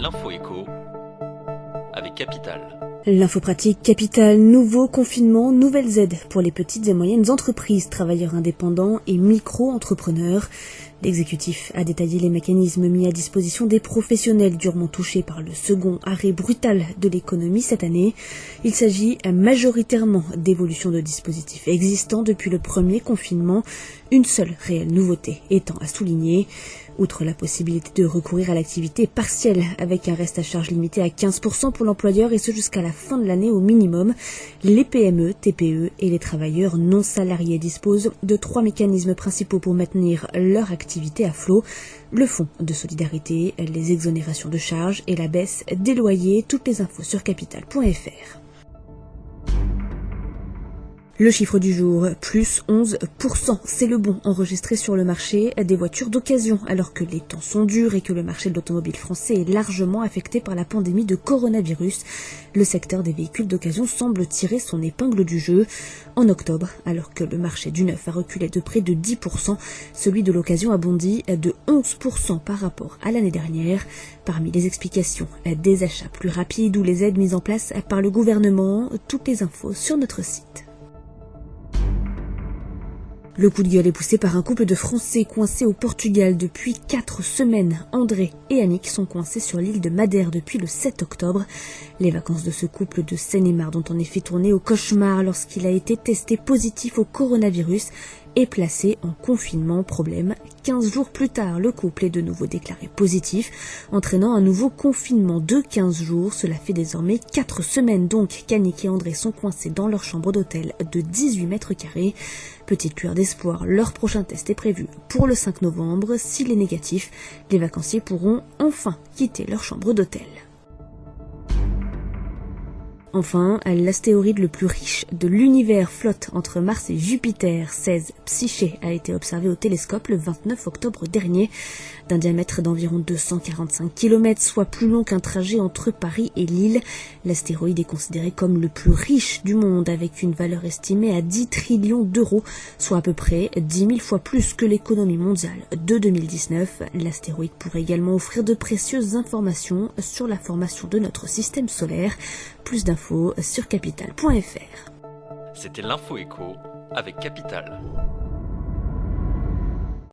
L'info écho avec Capital. L'info pratique Capital, nouveau confinement, nouvelles aides pour les petites et moyennes entreprises, travailleurs indépendants et micro-entrepreneurs. L'exécutif a détaillé les mécanismes mis à disposition des professionnels durement touchés par le second arrêt brutal de l'économie cette année. Il s'agit majoritairement d'évolutions de dispositifs existants depuis le premier confinement, une seule réelle nouveauté étant à souligner. Outre la possibilité de recourir à l'activité partielle avec un reste à charge limité à 15% pour l'employeur et ce jusqu'à la fin de l'année au minimum, les PME, TPE et les travailleurs non salariés disposent de 3 mécanismes principaux pour maintenir leur activité à flot. Le fonds de solidarité, les exonérations de charges et la baisse des loyers. Toutes les infos sur capital.fr. Le chiffre du jour, plus 11%. C'est le bond enregistré sur le marché des voitures d'occasion, alors que les temps sont durs et que le marché de l'automobile français est largement affecté par la pandémie de coronavirus. Le secteur des véhicules d'occasion semble tirer son épingle du jeu. En octobre, alors que le marché du neuf a reculé de près de 10%, celui de l'occasion a bondi de 11% par rapport à l'année dernière. Parmi les explications, des achats plus rapides ou les aides mises en place par le gouvernement, toutes les infos sur notre site. Le coup de gueule est poussé par un couple de Français coincés au Portugal depuis 4 semaines. André et Annick sont coincés sur l'île de Madère depuis le 7 octobre. Les vacances de ce couple de Seine-et-Marne ont en effet tourné au cauchemar lorsqu'il a été testé positif au coronavirus et placé en confinement. Problème, 15 jours plus tard, le couple est de nouveau déclaré positif, entraînant un nouveau confinement de 15 jours. Cela fait désormais 4 semaines donc qu'Annick et André sont coincés dans leur chambre d'hôtel de 18 mètres carrés. Petite lueur d'espoir, leur prochain test est prévu pour le 5 novembre. S'il est négatif, les vacanciers pourront enfin quitter leur chambre d'hôtel. Enfin, l'astéroïde le plus riche de l'univers flotte entre Mars et Jupiter. 16 Psyché a été observé au télescope le 29 octobre dernier. D'un diamètre d'environ 245 km, soit plus long qu'un trajet entre Paris et Lille. L'astéroïde est considéré comme le plus riche du monde avec une valeur estimée à 10 trillions d'euros, soit à peu près 10 000 fois plus que l'économie mondiale de 2019. L'astéroïde pourrait également offrir de précieuses informations sur la formation de notre système solaire. Plus d'infos sur capital.fr. C'était l'info écho avec Capital.